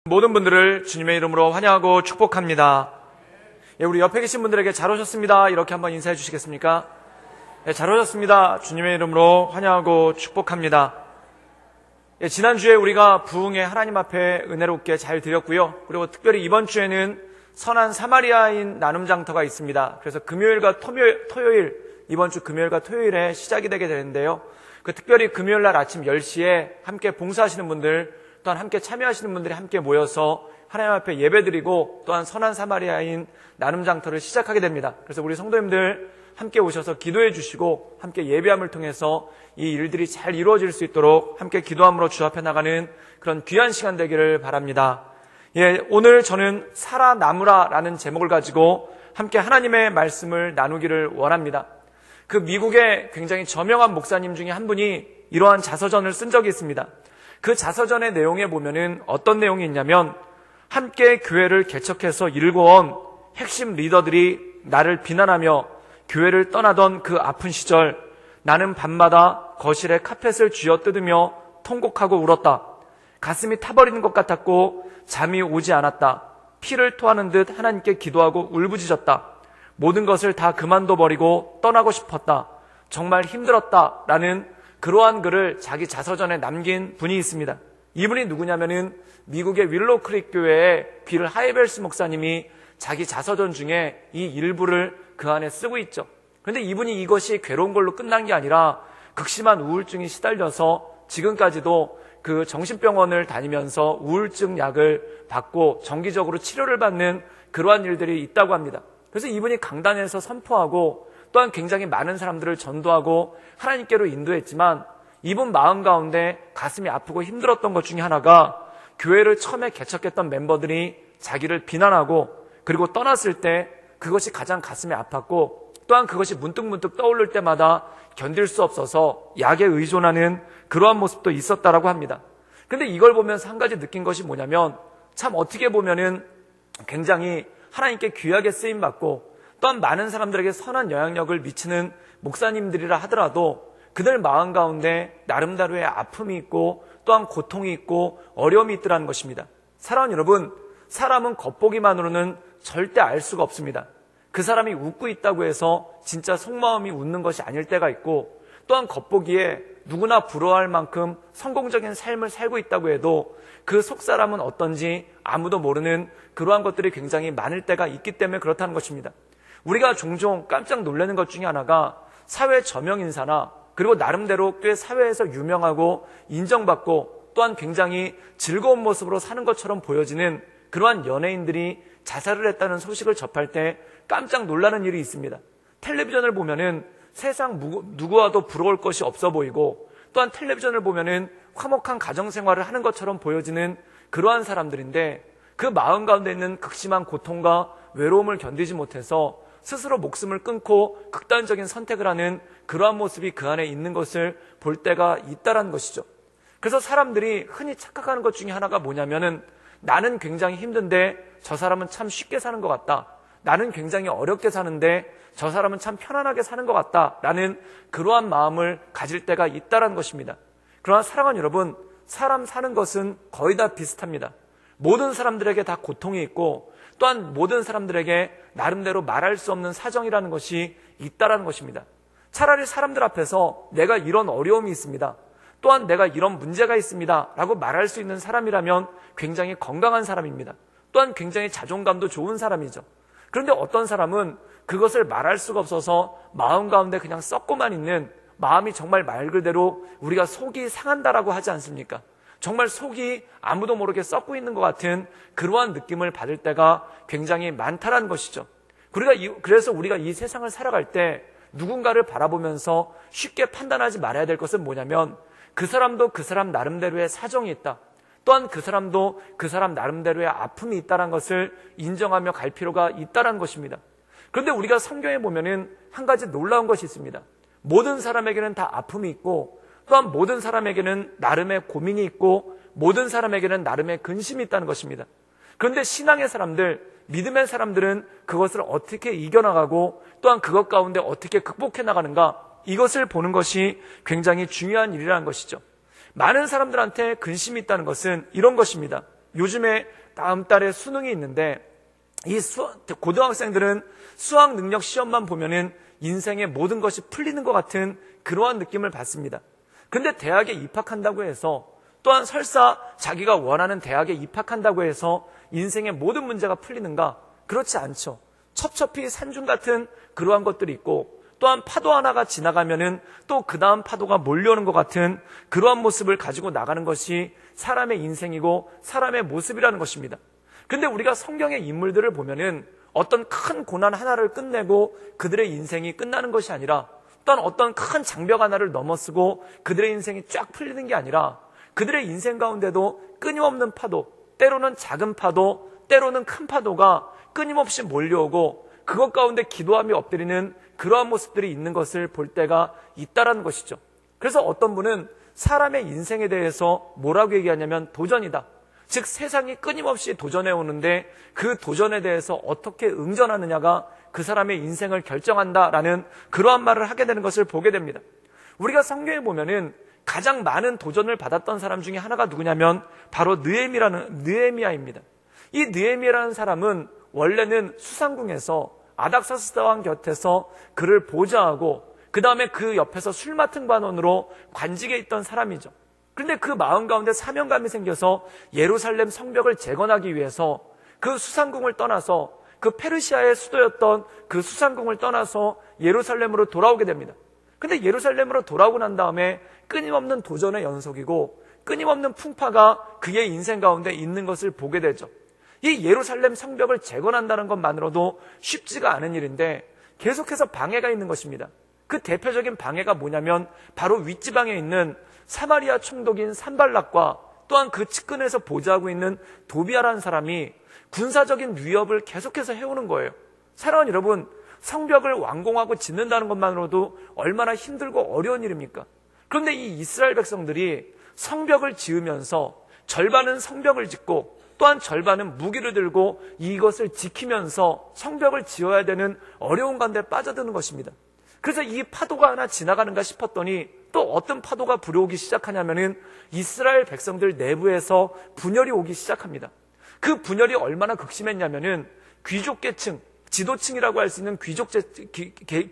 모든 분들을 주님의 이름으로 환영하고 축복합니다. 우리 옆에 계신 분들에게 잘 오셨습니다. 이렇게 한번 인사해 주시겠습니까? 잘 오셨습니다. 주님의 이름으로 환영하고 축복합니다. 지난주에 우리가 부흥의 하나님 앞에 은혜롭게 잘 드렸고요. 그리고 특별히 이번 주에는 선한 사마리아인 나눔 장터가 있습니다. 그래서 금요일과 토요일, 이번 주 금요일과 토요일에 시작이 되게 되는데요. 특별히 금요일 날 아침 10시에 함께 봉사하시는 분들, 또한 함께 참여하시는 분들이 함께 모여서 하나님 앞에 예배드리고 또한 선한 사마리아인 나눔 장터를 시작하게 됩니다. 그래서 우리 성도님들 함께 오셔서 기도해 주시고 함께 예배함을 통해서 이 일들이 잘 이루어질 수 있도록 함께 기도함으로 주 앞에 나가는 그런 귀한 시간 되기를 바랍니다. 오늘 저는 살아남으라라는 제목을 가지고 함께 하나님의 말씀을 나누기를 원합니다. 그 미국의 굉장히 저명한 목사님 중에 한 분이 이러한 자서전을 쓴 적이 있습니다. 그 자서전의 내용에 보면은 어떤 내용이 있냐면, 함께 교회를 개척해서 일궈온 핵심 리더들이 나를 비난하며 교회를 떠나던 그 아픈 시절, 나는 밤마다 거실에 카펫을 쥐어뜯으며 통곡하고 울었다. 가슴이 타버리는 것 같았고 잠이 오지 않았다. 피를 토하는 듯 하나님께 기도하고 울부짖었다. 모든 것을 다 그만둬버리고 떠나고 싶었다. 정말 힘들었다. 라는 그러한 글을 자기 자서전에 남긴 분이 있습니다. 이분이 누구냐면은 미국의 윌로우 크릭 교회의 빌 하이벨스 목사님이 자기 자서전 중에 이 일부를 그 안에 쓰고 있죠. 그런데 이분이 이것이 괴로운 걸로 끝난 게 아니라 극심한 우울증이 시달려서 지금까지도 그 정신병원을 다니면서 우울증 약을 받고 정기적으로 치료를 받는 그러한 일들이 있다고 합니다. 그래서 이분이 강단에서 선포하고 또한 굉장히 많은 사람들을 전도하고 하나님께로 인도했지만, 이분 마음 가운데 가슴이 아프고 힘들었던 것 중에 하나가 교회를 처음에 개척했던 멤버들이 자기를 비난하고 그리고 떠났을 때 그것이 가장 가슴이 아팠고, 또한 그것이 문득문득 떠오를 때마다 견딜 수 없어서 약에 의존하는 그러한 모습도 있었다라고 합니다. 근데 이걸 보면서 한 가지 느낀 것이 뭐냐면, 참 어떻게 보면은 굉장히 하나님께 귀하게 쓰임받고 또한 많은 사람들에게 선한 영향력을 미치는 목사님들이라 하더라도 그들 마음 가운데 나름대로의 아픔이 있고 또한 고통이 있고 어려움이 있더라는 것입니다. 사랑하는 여러분, 사람은 겉보기만으로는 절대 알 수가 없습니다. 그 사람이 웃고 있다고 해서 진짜 속마음이 웃는 것이 아닐 때가 있고, 또한 겉보기에 누구나 부러워할 만큼 성공적인 삶을 살고 있다고 해도 그 속사람은 어떤지 아무도 모르는 그러한 것들이 굉장히 많을 때가 있기 때문에 그렇다는 것입니다. 우리가 종종 깜짝 놀라는 것 중에 하나가 사회 저명 인사나 그리고 나름대로 꽤 사회에서 유명하고 인정받고 또한 굉장히 즐거운 모습으로 사는 것처럼 보여지는 그러한 연예인들이 자살을 했다는 소식을 접할 때 깜짝 놀라는 일이 있습니다. 텔레비전을 보면은 세상 누구와도 부러울 것이 없어 보이고, 또한 텔레비전을 보면은 화목한 가정생활을 하는 것처럼 보여지는 그러한 사람들인데, 그 마음 가운데 있는 극심한 고통과 외로움을 견디지 못해서 스스로 목숨을 끊고 극단적인 선택을 하는 그러한 모습이 그 안에 있는 것을 볼 때가 있다라는 것이죠. 그래서 사람들이 흔히 착각하는 것 중에 하나가 뭐냐면은, 나는 굉장히 힘든데 저 사람은 참 쉽게 사는 것 같다. 나는 굉장히 어렵게 사는데 저 사람은 참 편안하게 사는 것 같다라는 그러한 마음을 가질 때가 있다라는 것입니다. 그러나 사랑하는 여러분, 사람 사는 것은 거의 다 비슷합니다. 모든 사람들에게 다 고통이 있고 또한 모든 사람들에게 나름대로 말할 수 없는 사정이라는 것이 있다라는 것입니다. 차라리 사람들 앞에서 내가 이런 어려움이 있습니다, 또한 내가 이런 문제가 있습니다 라고 말할 수 있는 사람이라면 굉장히 건강한 사람입니다. 또한 굉장히 자존감도 좋은 사람이죠. 그런데 어떤 사람은 그것을 말할 수가 없어서 마음 가운데 그냥 썩고만 있는, 마음이 정말 말 그대로 우리가 속이 상한다라고 하지 않습니까? 정말 속이 아무도 모르게 썩고 있는 것 같은 그러한 느낌을 받을 때가 굉장히 많다라는 것이죠. 그래서 우리가 이 세상을 살아갈 때 누군가를 바라보면서 쉽게 판단하지 말아야 될 것은 뭐냐면, 그 사람도 그 사람 나름대로의 사정이 있다, 또한 그 사람도 그 사람 나름대로의 아픔이 있다는 것을 인정하며 갈 필요가 있다는 것입니다. 그런데 우리가 성경에 보면은 한 가지 놀라운 것이 있습니다. 모든 사람에게는 다 아픔이 있고 또한 모든 사람에게는 나름의 고민이 있고 모든 사람에게는 나름의 근심이 있다는 것입니다. 그런데 신앙의 사람들, 믿음의 사람들은 그것을 어떻게 이겨나가고 또한 그것 가운데 어떻게 극복해 나가는가, 이것을 보는 것이 굉장히 중요한 일이라는 것이죠. 많은 사람들한테 근심이 있다는 것은 이런 것입니다. 요즘에 다음 달에 수능이 있는데 이 고등학생들은 수학 능력 시험만 보면은 인생의 모든 것이 풀리는 것 같은 그러한 느낌을 받습니다. 근데 대학에 입학한다고 해서, 또한 설사 자기가 원하는 대학에 입학한다고 해서 인생의 모든 문제가 풀리는가? 그렇지 않죠. 첩첩이 산중 같은 그러한 것들이 있고, 또한 파도 하나가 지나가면은 또 그 다음 파도가 몰려오는 것 같은 그러한 모습을 가지고 나가는 것이 사람의 인생이고 사람의 모습이라는 것입니다. 근데 우리가 성경의 인물들을 보면은 어떤 큰 고난 하나를 끝내고 그들의 인생이 끝나는 것이 아니라, 또한 어떤 큰 장벽 하나를 넘어서고 그들의 인생이 쫙 풀리는 게 아니라, 그들의 인생 가운데도 끊임없는 파도, 때로는 작은 파도, 때로는 큰 파도가 끊임없이 몰려오고 그것 가운데 기도하며 엎드리는 그러한 모습들이 있는 것을 볼 때가 있다라는 것이죠. 그래서 어떤 분은 사람의 인생에 대해서 뭐라고 얘기하냐면 도전이다. 즉 세상이 끊임없이 도전해 오는데 그 도전에 대해서 어떻게 응전하느냐가 그 사람의 인생을 결정한다라는 그러한 말을 하게 되는 것을 보게 됩니다. 우리가 성경에 보면은 가장 많은 도전을 받았던 사람 중에 하나가 누구냐면 바로 느헤미야입니다. 이 느헤미야라는 사람은 원래는 수상궁에서 아닥사스다 왕 곁에서 그를 보좌하고 그 다음에 그 옆에서 술 맡은 관원으로 관직에 있던 사람이죠. 그런데 그 마음 가운데 사명감이 생겨서 예루살렘 성벽을 재건하기 위해서 그 수상궁을 떠나서 그 페르시아의 수도였던 그 수상궁을 떠나서 예루살렘으로 돌아오게 됩니다. 근데 예루살렘으로 돌아오고 난 다음에 끊임없는 도전의 연속이고 끊임없는 풍파가 그의 인생 가운데 있는 것을 보게 되죠. 이 예루살렘 성벽을 재건한다는 것만으로도 쉽지가 않은 일인데 계속해서 방해가 있는 것입니다. 그 대표적인 방해가 뭐냐면 바로 윗지방에 있는 사마리아 총독인 산발락과 또한 그 측근에서 보좌하고 있는 도비아라는 사람이 군사적인 위협을 계속해서 해오는 거예요. 사랑하는 여러분, 성벽을 완공하고 짓는다는 것만으로도 얼마나 힘들고 어려운 일입니까? 그런데 이 이스라엘 백성들이 성벽을 지으면서 절반은 성벽을 짓고 또한 절반은 무기를 들고 이것을 지키면서 성벽을 지어야 되는 어려운 가운데 빠져드는 것입니다. 그래서 이 파도가 하나 지나가는가 싶었더니 또 어떤 파도가 불어오기 시작하냐면은 이스라엘 백성들 내부에서 분열이 오기 시작합니다. 그 분열이 얼마나 극심했냐면은 귀족계층, 지도층이라고 할 수 있는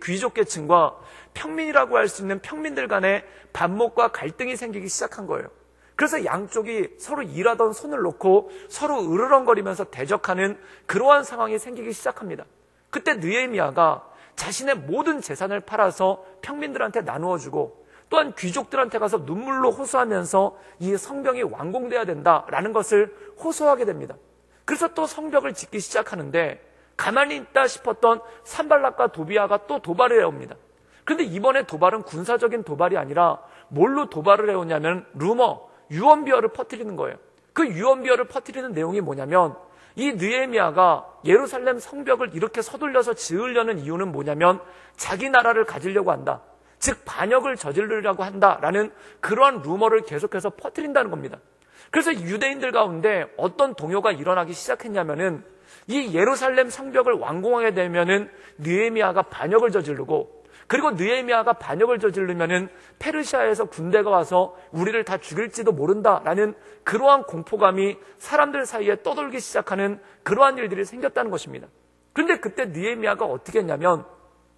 귀족계층과 평민이라고 할 수 있는 평민들 간의 반목과 갈등이 생기기 시작한 거예요. 그래서 양쪽이 서로 일하던 손을 놓고 서로 으르렁거리면서 대적하는 그러한 상황이 생기기 시작합니다. 그때 느헤미야가 자신의 모든 재산을 팔아서 평민들한테 나누어주고 또한 귀족들한테 가서 눈물로 호소하면서 이 성벽이 완공돼야 된다라는 것을 호소하게 됩니다. 그래서 또 성벽을 짓기 시작하는데 가만히 있다 싶었던 산발락과 도비아가 또 도발을 해옵니다. 그런데 이번에 도발은 군사적인 도발이 아니라 뭘로 도발을 해오냐면 유언비어를 퍼뜨리는 거예요. 그 유언비어를 퍼뜨리는 내용이 뭐냐면 이 느헤미야가 예루살렘 성벽을 이렇게 서둘러서 지으려는 이유는 뭐냐면 자기 나라를 가지려고 한다. 즉 반역을 저지르려고 한다라는 그러한 루머를 계속해서 퍼뜨린다는 겁니다. 그래서 유대인들 가운데 어떤 동요가 일어나기 시작했냐면은 이 예루살렘 성벽을 완공하게 되면은 느헤미야가 반역을 저지르고 그리고 느헤미야가 반역을 저지르면은 페르시아에서 군대가 와서 우리를 다 죽일지도 모른다라는 그러한 공포감이 사람들 사이에 떠돌기 시작하는 그러한 일들이 생겼다는 것입니다. 그런데 그때 느헤미야가 어떻게 했냐면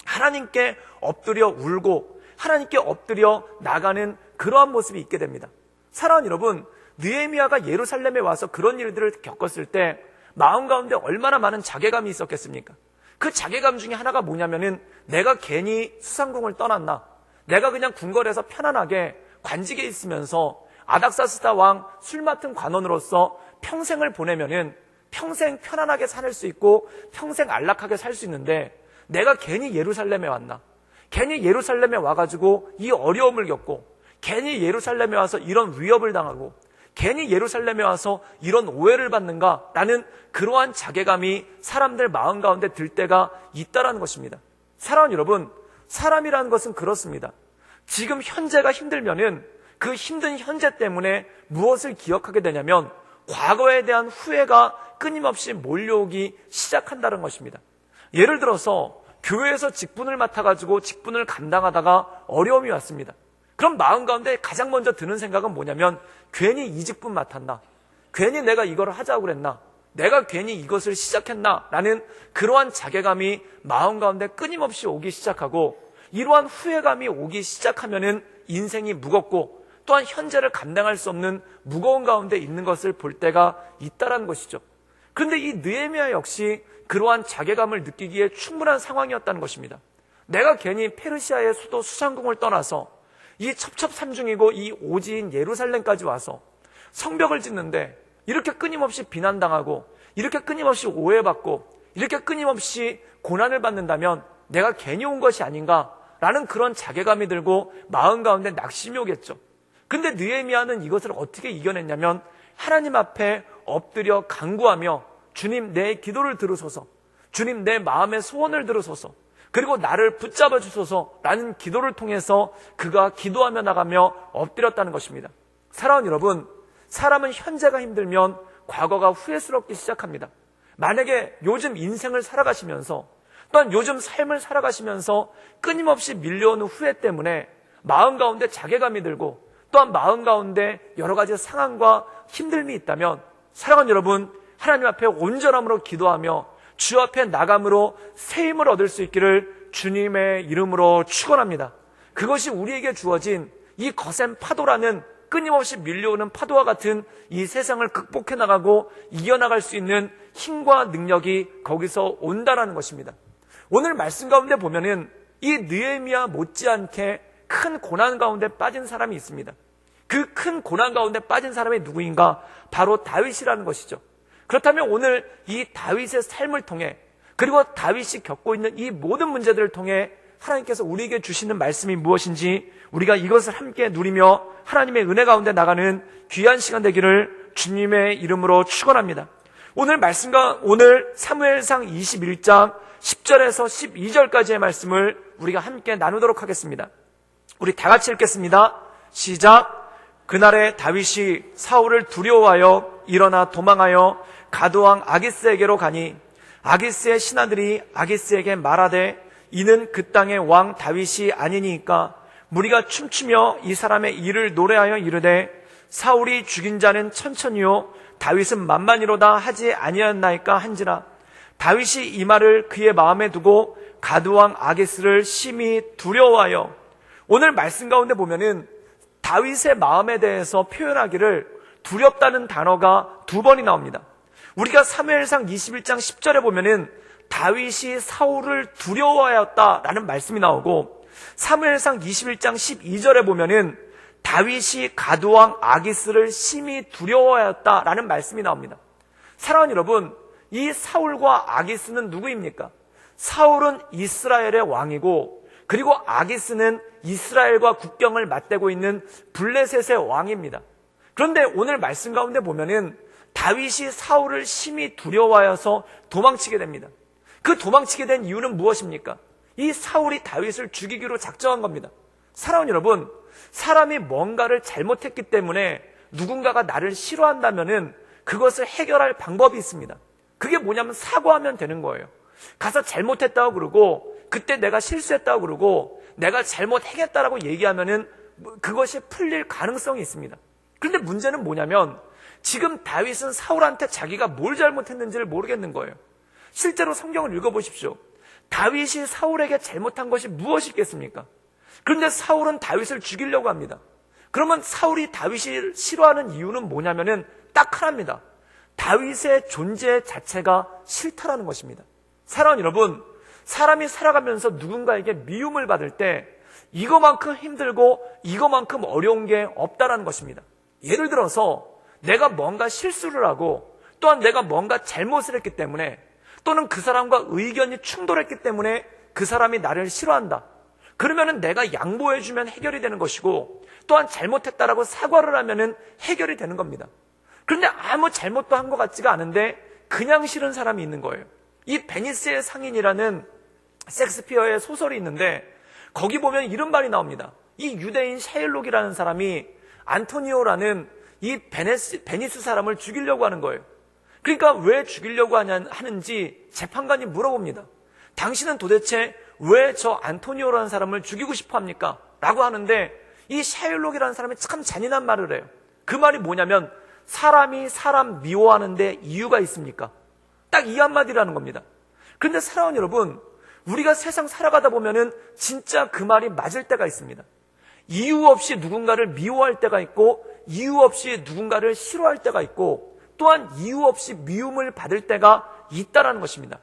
하나님께 엎드려 울고 하나님께 엎드려 나가는 그러한 모습이 있게 됩니다. 사랑하는 여러분, 느헤미야가 예루살렘에 와서 그런 일들을 겪었을 때 마음 가운데 얼마나 많은 자괴감이 있었겠습니까? 그 자괴감 중에 하나가 뭐냐면은 내가 괜히 수상궁을 떠났나? 내가 그냥 궁궐에서 편안하게 관직에 있으면서 아닥사스다 왕 술 맡은 관원으로서 평생을 보내면은 평생 편안하게 살 수 있고 평생 안락하게 살 수 있는데 내가 괜히 예루살렘에 왔나? 괜히 예루살렘에 와가지고 이 어려움을 겪고 괜히 예루살렘에 와서 이런 위협을 당하고 괜히 예루살렘에 와서 이런 오해를 받는가라는 그러한 자괴감이 사람들 마음 가운데 들 때가 있다라는 것입니다. 사랑하는 여러분, 사람이라는 것은 그렇습니다. 지금 현재가 힘들면은 그 힘든 현재 때문에 무엇을 기억하게 되냐면 과거에 대한 후회가 끊임없이 몰려오기 시작한다는 것입니다. 예를 들어서 교회에서 직분을 맡아가지고 직분을 감당하다가 어려움이 왔습니다. 그럼 마음 가운데 가장 먼저 드는 생각은 뭐냐면 괜히 이 직분 맡았나? 괜히 내가 이걸 하자고 그랬나? 내가 괜히 이것을 시작했나? 라는 그러한 자괴감이 마음 가운데 끊임없이 오기 시작하고 이러한 후회감이 오기 시작하면은 인생이 무겁고 또한 현재를 감당할 수 없는 무거운 가운데 있는 것을 볼 때가 있다라는 것이죠. 그런데 이 느헤미야 역시 그러한 자괴감을 느끼기에 충분한 상황이었다는 것입니다. 내가 괜히 페르시아의 수도 수상궁을 떠나서 이 첩첩산중이고 이 오지인 예루살렘까지 와서 성벽을 짓는데 이렇게 끊임없이 비난당하고 이렇게 끊임없이 오해받고 이렇게 끊임없이 고난을 받는다면 내가 괜히 온 것이 아닌가라는 그런 자괴감이 들고 마음 가운데 낙심이 오겠죠. 근데 느헤미야는 이것을 어떻게 이겨냈냐면 하나님 앞에 엎드려 간구하며 주님 내 기도를 들으소서, 주님 내 마음의 소원을 들으소서, 그리고 나를 붙잡아 주소서라는 기도를 통해서 그가 기도하며 나가며 엎드렸다는 것입니다. 사랑하는 여러분, 사람은 현재가 힘들면 과거가 후회스럽기 시작합니다. 만약에 요즘 인생을 살아가시면서 또한 요즘 삶을 살아가시면서 끊임없이 밀려오는 후회 때문에 마음 가운데 자괴감이 들고 또한 마음 가운데 여러 가지 상황과 힘듦이 있다면 사랑하는 여러분, 하나님 앞에 온전함으로 기도하며 주 앞에 나감으로 새 힘을 얻을 수 있기를 주님의 이름으로 축원합니다. 그것이 우리에게 주어진 이 거센 파도라는 끊임없이 밀려오는 파도와 같은 이 세상을 극복해 나가고 이겨나갈 수 있는 힘과 능력이 거기서 온다라는 것입니다. 오늘 말씀 가운데 보면은 이 느헤미야 못지않게 큰 고난 가운데 빠진 사람이 있습니다. 그 큰 고난 가운데 빠진 사람이 누구인가? 바로 다윗이라는 것이죠. 그렇다면 오늘 이 다윗의 삶을 통해 그리고 다윗이 겪고 있는 이 모든 문제들을 통해 하나님께서 우리에게 주시는 말씀이 무엇인지 우리가 이것을 함께 누리며 하나님의 은혜 가운데 나가는 귀한 시간 되기를 주님의 이름으로 축원합니다. 오늘 말씀과 오늘 사무엘상 21장 10절에서 12절까지의 말씀을 우리가 함께 나누도록 하겠습니다. 우리 다 같이 읽겠습니다. 시작. 그날에 다윗이 사울을 두려워하여 일어나 도망하여 가드왕 아기스에게로 가니 아기스의 신하들이 아기스에게 말하되 이는 그 땅의 왕 다윗이 아니니까 무리가 춤추며 이 사람의 일을 노래하여 이르되 사울이 죽인 자는 천천히요 다윗은 만만히로다 하지 아니었나이까 한지라. 다윗이 이 말을 그의 마음에 두고 가드왕 아기스를 심히 두려워하여. 오늘 말씀 가운데 보면은 다윗의 마음에 대해서 표현하기를 두렵다는 단어가 2번이 나옵니다. 우리가 사무엘상 21장 10절에 보면은 다윗이 사울을 두려워하였다라는 말씀이 나오고 사무엘상 21장 12절에 보면은 다윗이 가드왕 아기스를 심히 두려워하였다라는 말씀이 나옵니다. 사랑하는 여러분, 이 사울과 아기스는 누구입니까? 사울은 이스라엘의 왕이고 그리고 아기스는 이스라엘과 국경을 맞대고 있는 블레셋의 왕입니다. 그런데 오늘 말씀 가운데 보면은 다윗이 사울을 심히 두려워하여서 도망치게 됩니다. 그 도망치게 된 이유는 무엇입니까? 이 사울이 다윗을 죽이기로 작정한 겁니다. 사랑하는 여러분, 사람이 뭔가를 잘못했기 때문에 누군가가 나를 싫어한다면은 그것을 해결할 방법이 있습니다. 그게 뭐냐면 사과하면 되는 거예요. 가서 잘못했다고 그러고 그때 내가 실수했다고 그러고 내가 잘못했다라고 얘기하면은 그것이 풀릴 가능성이 있습니다. 그런데 문제는 뭐냐면 지금 다윗은 사울한테 자기가 뭘 잘못했는지를 모르겠는 거예요. 실제로 성경을 읽어보십시오. 다윗이 사울에게 잘못한 것이 무엇이 있겠습니까? 그런데 사울은 다윗을 죽이려고 합니다. 그러면 사울이 다윗을 싫어하는 이유는 뭐냐면은 딱 하나입니다. 다윗의 존재 자체가 싫다라는 것입니다. 사랑하는 여러분, 사람이 살아가면서 누군가에게 미움을 받을 때 이거만큼 힘들고 이거만큼 어려운 게 없다라는 것입니다. 예를 들어서 내가 뭔가 실수를 하고 또한 내가 뭔가 잘못을 했기 때문에 또는 그 사람과 의견이 충돌했기 때문에 그 사람이 나를 싫어한다. 그러면은 내가 양보해주면 해결이 되는 것이고 또한 잘못했다라고 사과를 하면은 해결이 되는 겁니다. 그런데 아무 잘못도 한 것 같지가 않은데 그냥 싫은 사람이 있는 거예요. 이 베니스의 상인이라는 셰익스피어의 소설이 있는데 거기 보면 이런 말이 나옵니다. 이 유대인 샤일록이라는 사람이 안토니오라는 이 베니스 사람을 죽이려고 하는 거예요. 그러니까 왜 죽이려고 하는지 재판관이 물어봅니다. 당신은 도대체 왜 저 안토니오라는 사람을 죽이고 싶어 합니까? 라고 하는데 이 샤일록이라는 사람이 참 잔인한 말을 해요. 그 말이 뭐냐면 사람이 사람 미워하는데 이유가 있습니까? 딱 이 한마디라는 겁니다. 그런데 사랑하는 여러분, 우리가 세상 살아가다 보면은 진짜 그 말이 맞을 때가 있습니다. 이유 없이 누군가를 미워할 때가 있고, 이유 없이 누군가를 싫어할 때가 있고, 또한 이유 없이 미움을 받을 때가 있다라는 것입니다.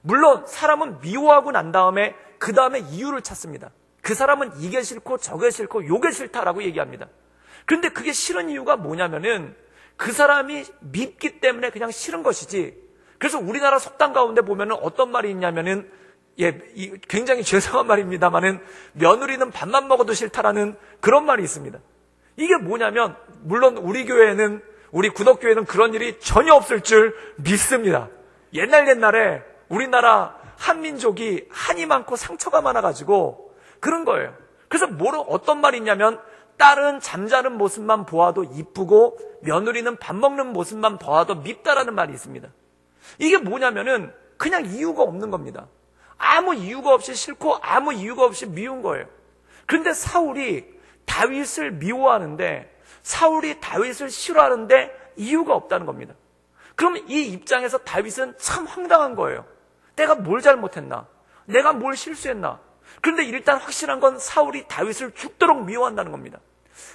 물론 사람은 미워하고 난 다음에 그 다음에 이유를 찾습니다. 그 사람은 이게 싫고 저게 싫고 요게 싫다라고 얘기합니다. 그런데 그게 싫은 이유가 뭐냐면은 그 사람이 밉기 때문에 그냥 싫은 것이지. 그래서 우리나라 속담 가운데 보면은 어떤 말이 있냐면은, 굉장히 죄송한 말입니다만은, 며느리는 밥만 먹어도 싫다라는 그런 말이 있습니다. 이게 뭐냐면, 물론 우리 구덕교회는 그런 일이 전혀 없을 줄 믿습니다. 옛날에 우리나라 한민족이 한이 많고 상처가 많아가지고 그런 거예요. 그래서 어떤 말이 있냐면, 딸은 잠자는 모습만 보아도 이쁘고 며느리는 밥 먹는 모습만 보아도 밉다라는 말이 있습니다. 이게 뭐냐면은 그냥 이유가 없는 겁니다. 아무 이유가 없이 싫고 아무 이유가 없이 미운 거예요. 그런데 사울이 다윗을 미워하는데, 사울이 다윗을 싫어하는데 이유가 없다는 겁니다. 그럼 이 입장에서 다윗은 참 황당한 거예요. 내가 뭘 잘못했나? 내가 뭘 실수했나? 그런데 일단 확실한 건 사울이 다윗을 죽도록 미워한다는 겁니다.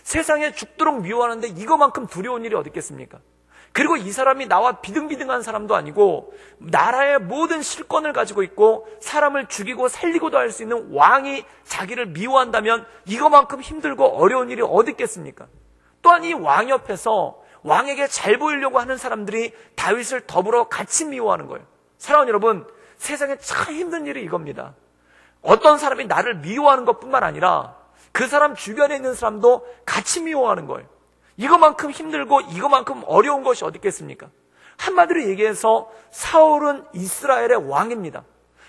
세상에 죽도록 미워하는데 이거만큼 두려운 일이 어디 있겠습니까? 그리고 이 사람이 나와 비등비등한 사람도 아니고 나라의 모든 실권을 가지고 있고 사람을 죽이고 살리고도 할 수 있는 왕이 자기를 미워한다면 이거만큼 힘들고 어려운 일이 어디 있겠습니까? 또한 이 왕 옆에서 왕에게 잘 보이려고 하는 사람들이 다윗을 더불어 같이 미워하는 거예요. 사랑하는 여러분, 세상에 참 힘든 일이 이겁니다. 어떤 사람이 나를 미워하는 것뿐만 아니라 그 사람 주변에 있는 사람도 같이 미워하는 거예요. 이거만큼 힘들고 이거만큼 어려운 것이 어디 있겠습니까? 한마디로 얘기해서 사울은 이스라엘의 왕입니다.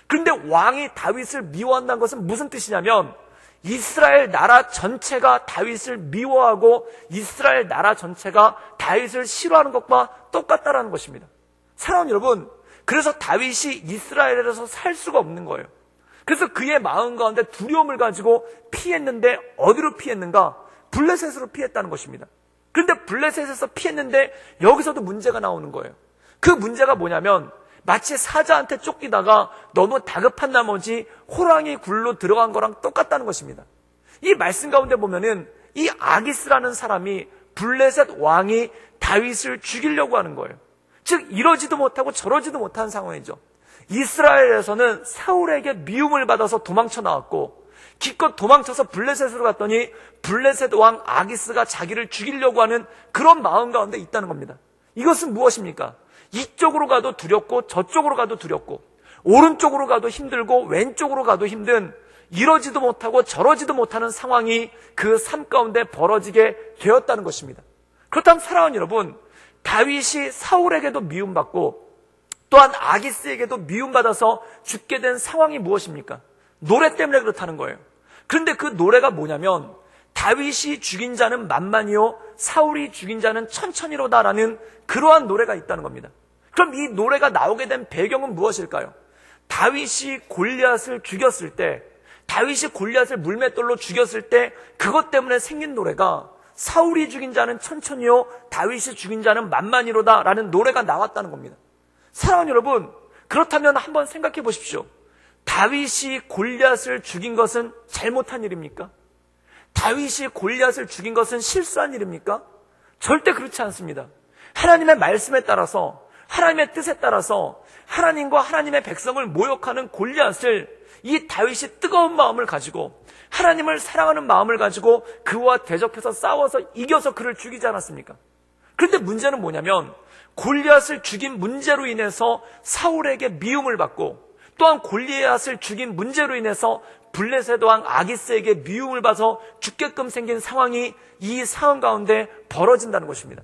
그런데 왕이 다윗을 미워한다는 것은 무슨 뜻이냐면, 이스라엘 나라 전체가 다윗을 미워하고 이스라엘 나라 전체가 다윗을 싫어하는 것과 똑같다라는 것입니다. 사랑하는 여러분, 그래서 다윗이 이스라엘에서 살 수가 없는 거예요. 그래서 그의 마음 가운데 두려움을 가지고 피했는데, 어디로 피했는가? 블레셋으로 피했다는 것입니다. 그런데 블레셋에서 피했는데 여기서도 문제가 나오는 거예요. 그 문제가 뭐냐면, 마치 사자한테 쫓기다가 너무 다급한 나머지 호랑이 굴로 들어간 거랑 똑같다는 것입니다. 이 말씀 가운데 보면은 이 아기스라는 사람이, 블레셋 왕이 다윗을 죽이려고 하는 거예요. 즉 이러지도 못하고 저러지도 못한 상황이죠. 이스라엘에서는 사울에게 미움을 받아서 도망쳐 나왔고, 기껏 도망쳐서 블레셋으로 갔더니 블레셋 왕 아기스가 자기를 죽이려고 하는 그런 마음 가운데 있다는 겁니다. 이것은 무엇입니까? 이쪽으로 가도 두렵고 저쪽으로 가도 두렵고, 오른쪽으로 가도 힘들고 왼쪽으로 가도 힘든, 이러지도 못하고 저러지도 못하는 상황이 그 삶 가운데 벌어지게 되었다는 것입니다. 그렇다면 사랑하는 여러분, 다윗이 사울에게도 미움받고 또한 아기스에게도 미움받아서 죽게 된 상황이 무엇입니까? 노래 때문에 그렇다는 거예요. 그런데 그 노래가 뭐냐면, 다윗이 죽인 자는 만만이요 사울이 죽인 자는 천천히로다라는 그러한 노래가 있다는 겁니다. 그럼 이 노래가 나오게 된 배경은 무엇일까요? 다윗이 골리앗을 죽였을 때, 다윗이 골리앗을 물맷돌로 죽였을 때 그것 때문에 생긴 노래가 사울이 죽인 자는 천천히요 다윗이 죽인 자는 만만히로다 라는 노래가 나왔다는 겁니다. 사랑하는 여러분, 그렇다면 한번 생각해 보십시오. 다윗이 골리앗을 죽인 것은 잘못한 일입니까? 다윗이 골리앗을 죽인 것은 실수한 일입니까? 절대 그렇지 않습니다. 하나님의 말씀에 따라서, 하나님의 뜻에 따라서 하나님과 하나님의 백성을 모욕하는 골리앗을 이 다윗이 뜨거운 마음을 가지고, 하나님을 사랑하는 마음을 가지고 그와 대적해서 싸워서 이겨서 그를 죽이지 않았습니까? 그런데 문제는 뭐냐면, 골리앗을 죽인 문제로 인해서 사울에게 미움을 받고, 또한 골리앗을 죽인 문제로 인해서 블레셋 왕 아기스에게 미움을 받아서 죽게끔 생긴 상황이 이 상황 가운데 벌어진다는 것입니다.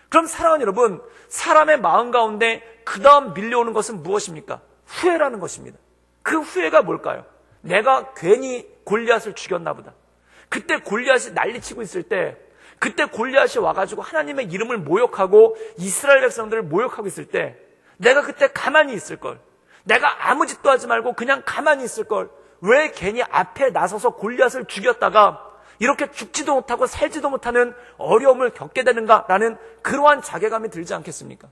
그럼 사랑하는 여러분, 사람의 마음 가운데 그 다음 밀려오는 것은 무엇입니까? 후회라는 것입니다. 그 후회가 뭘까요? 내가 괜히 골리앗을 죽였나 보다. 그때 골리앗이 난리치고 있을 때, 그때 골리앗이 와가지고 하나님의 이름을 모욕하고 이스라엘 백성들을 모욕하고 있을 때 내가 그때 가만히 있을 걸, 내가 아무 짓도 하지 말고 그냥 가만히 있을 걸, 왜 괜히 앞에 나서서 골리앗을 죽였다가 이렇게 죽지도 못하고 살지도 못하는 어려움을 겪게 되는가라는 그러한 자괴감이 들지 않겠습니까?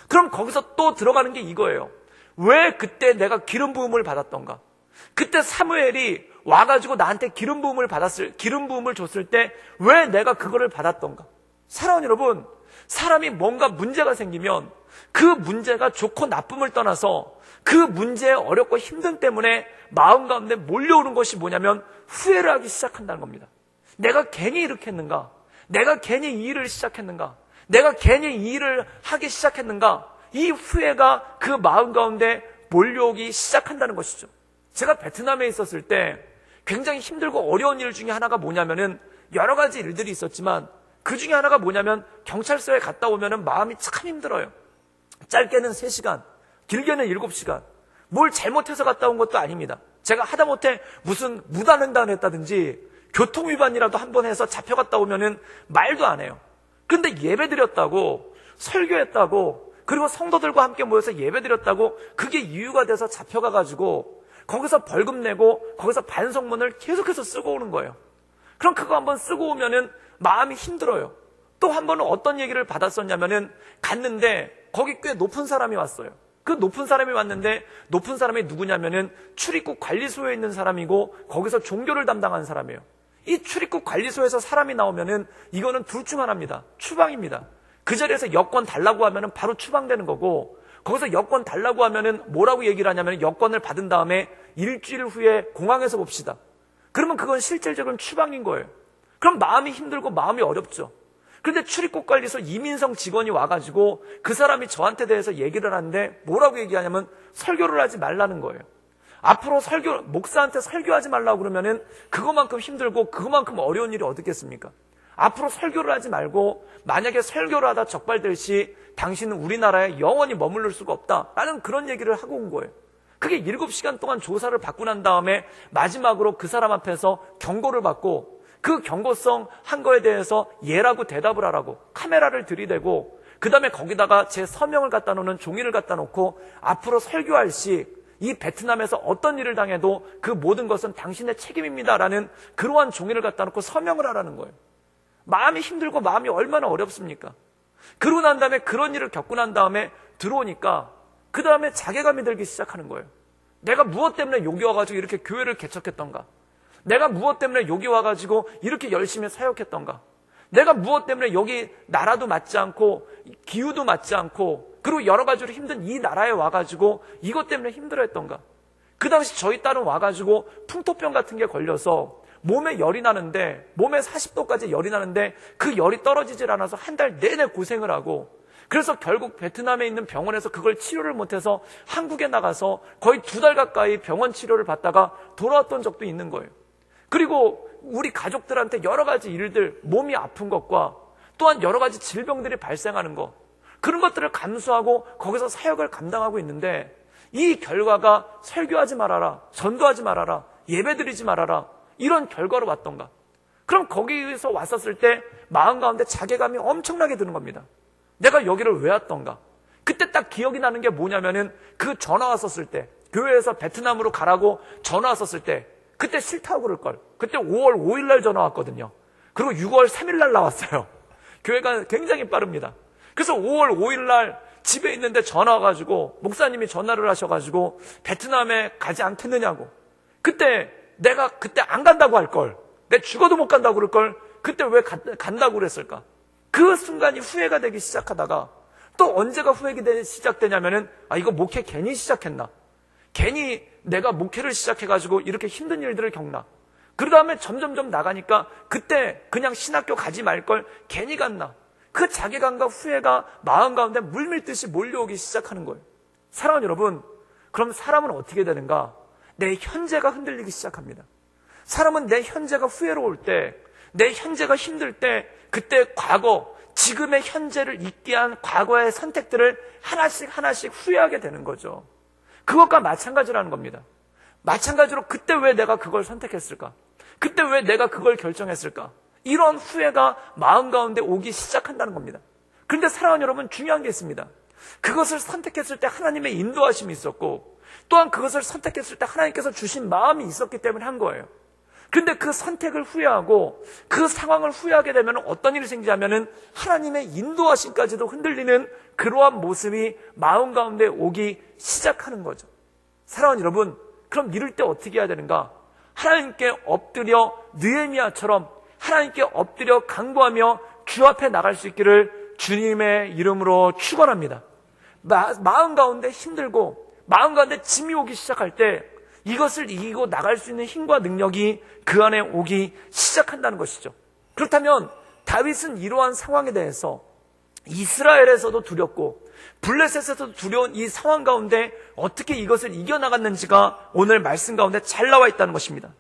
그럼 거기서 또 들어가는 게 이거예요. 왜 그때 내가 기름 부음을 받았던가? 그때 사무엘이 와가지고 나한테 기름 부음을 줬을 때 왜 내가 그거를 받았던가? 사랑하는 여러분, 사람이 뭔가 문제가 생기면 그 문제가 좋고 나쁨을 떠나서 그 문제의 어렵고 힘듦 때문에 마음 가운데 몰려오는 것이 뭐냐면 후회를 하기 시작한다는 겁니다. 내가 괜히 이렇게 했는가? 내가 괜히 이 일을 시작했는가? 내가 괜히 이 일을 하기 시작했는가? 이 후회가 그 마음 가운데 몰려오기 시작한다는 것이죠. 제가 베트남에 있었을 때 굉장히 힘들고 어려운 일 중에 하나가 뭐냐면은 여러 가지 일들이 있었지만 그 중에 하나가 뭐냐면 경찰서에 갔다 오면은 마음이 참 힘들어요. 짧게는 3시간, 길게는 7시간. 뭘 잘못해서 갔다 온 것도 아닙니다. 제가 하다못해 무슨 무단횡단을 했다든지 교통위반이라도 한번 해서 잡혀갔다 오면은 말도 안 해요. 근데 예배드렸다고, 설교했다고, 그리고 성도들과 함께 모여서 예배드렸다고 그게 이유가 돼서 잡혀가가지고 거기서 벌금 내고 거기서 반성문을 계속해서 쓰고 오는 거예요. 그럼 그거 한번 쓰고 오면은 마음이 힘들어요. 또 한 번은 어떤 얘기를 받았었냐면은 갔는데 거기 꽤 높은 사람이 왔어요. 그 높은 사람이 왔는데 높은 사람이 누구냐면은 출입국 관리소에 있는 사람이고 거기서 종교를 담당하는 사람이에요. 이 출입국 관리소에서 사람이 나오면은 이거는 둘 중 하나입니다. 추방입니다. 그 자리에서 여권 달라고 하면은 바로 추방되는 거고, 거기서 여권 달라고 하면은 뭐라고 얘기를 하냐면 여권을 받은 다음에 일주일 후에 공항에서 봅시다. 그러면 그건 실질적으로는 추방인 거예요. 그럼 마음이 힘들고 마음이 어렵죠. 그런데 출입국관리소 이민성 직원이 와가지고 그 사람이 저한테 대해서 얘기를 하는데 뭐라고 얘기하냐면 설교를 하지 말라는 거예요. 앞으로 목사한테 설교하지 말라고 그러면은 그것만큼 힘들고 그것만큼 어려운 일이 어디 있겠습니까? 앞으로 설교를 하지 말고 만약에 설교를 하다 적발될 시 당신은 우리나라에 영원히 머무를 수가 없다라는 그런 얘기를 하고 온 거예요. 그게 7시간 동안 조사를 받고 난 다음에 마지막으로 그 사람 앞에서 경고를 받고 그 경고성 한 거에 대해서 예라고 대답을 하라고 카메라를 들이대고 그 다음에 거기다가 제 서명을 갖다 놓는 종이를 갖다 놓고 앞으로 설교할 시 이 베트남에서 어떤 일을 당해도 그 모든 것은 당신의 책임입니다라는 그러한 종이를 갖다 놓고 서명을 하라는 거예요. 마음이 힘들고 마음이 얼마나 어렵습니까? 그러고 난 다음에 그런 일을 겪고 난 다음에 들어오니까 그 다음에 자괴감이 들기 시작하는 거예요. 내가 무엇 때문에 여기 와가지고 이렇게 교회를 개척했던가? 내가 무엇 때문에 여기 와가지고 이렇게 열심히 사역했던가? 내가 무엇 때문에 여기 나라도 맞지 않고 기후도 맞지 않고 그리고 여러 가지로 힘든 이 나라에 와가지고 이것 때문에 힘들어했던가? 그 당시 저희 딸은 와가지고 풍토병 같은 게 걸려서 몸에 열이 나는데 몸에 40도까지 열이 나는데 그 열이 떨어지질 않아서 한 달 내내 고생을 하고 그래서 결국 베트남에 있는 병원에서 그걸 치료를 못해서 한국에 나가서 거의 2달 가까이 병원 치료를 받다가 돌아왔던 적도 있는 거예요. 그리고 우리 가족들한테 여러 가지 일들, 몸이 아픈 것과 또한 여러 가지 질병들이 발생하는 것, 그런 것들을 감수하고 거기서 사역을 감당하고 있는데 이 결과가 설교하지 말아라, 전도하지 말아라, 예배드리지 말아라 이런 결과로 왔던가? 그럼 거기에서 왔었을 때 마음 가운데 자괴감이 엄청나게 드는 겁니다. 내가 여기를 왜 왔던가? 그때 딱 기억이 나는 게 뭐냐면은 그 전화 왔었을 때 교회에서 베트남으로 가라고 전화 왔었을 때 그때 싫다고 그럴 걸. 그때 5월 5일 날 전화 왔거든요. 그리고 6월 3일 날 나왔어요. 교회가 굉장히 빠릅니다. 그래서 5월 5일 날 집에 있는데 전화 와가지고 목사님이 전화를 하셔가지고 베트남에 가지 않겠느냐고. 그때 내가 그때 안 간다고 할 걸. 내 죽어도 못 간다고 그럴 걸. 그때 왜 간다고 그랬을까? 그 순간이 후회가 되기 시작하다가 또 언제가 후회가 시작되냐면은 이거 목회 괜히 시작했나? 괜히 내가 목회를 시작해가지고 이렇게 힘든 일들을 겪나? 그 다음에 점점점 나가니까 그때 그냥 신학교 가지 말 걸 괜히 갔나? 그 자괴감과 후회가 마음 가운데 물밀듯이 몰려오기 시작하는 거예요. 사랑하는 여러분, 그럼 사람은 어떻게 되는가? 내 현재가 흔들리기 시작합니다. 사람은 내 현재가 후회로울 때, 내 현재가 힘들 때 그때 과거, 지금의 현재를 잊게 한 과거의 선택들을 하나씩 후회하게 되는 거죠. 그것과 마찬가지라는 겁니다. 마찬가지로 그때 왜 내가 그걸 선택했을까? 그때 왜 내가 그걸 결정했을까? 이런 후회가 마음 가운데 오기 시작한다는 겁니다. 그런데 사랑하는 여러분, 중요한 게 있습니다. 그것을 선택했을 때 하나님의 인도하심이 있었고 또한 그것을 선택했을 때 하나님께서 주신 마음이 있었기 때문에 한 거예요. 그런데 그 선택을 후회하고 그 상황을 후회하게 되면 어떤 일이 생기냐면은 하나님의 인도하심까지도 흔들리는 그러한 모습이 마음 가운데 오기 시작하는 거죠. 사랑하는 여러분, 그럼 이럴 때 어떻게 해야 되는가? 하나님께 엎드려 느헤미야처럼 하나님께 엎드려 간구하며 주 앞에 나갈 수 있기를 주님의 이름으로 축원합니다. 마음 가운데 힘들고 마음 가운데 짐이 오기 시작할 때 이것을 이기고 나갈 수 있는 힘과 능력이 그 안에 오기 시작한다는 것이죠. 그렇다면 다윗은 이러한 상황에 대해서 이스라엘에서도 두렵고 블레셋에서도 두려운 이 상황 가운데 어떻게 이것을 이겨나갔는지가 오늘 말씀 가운데 잘 나와 있다는 것입니다.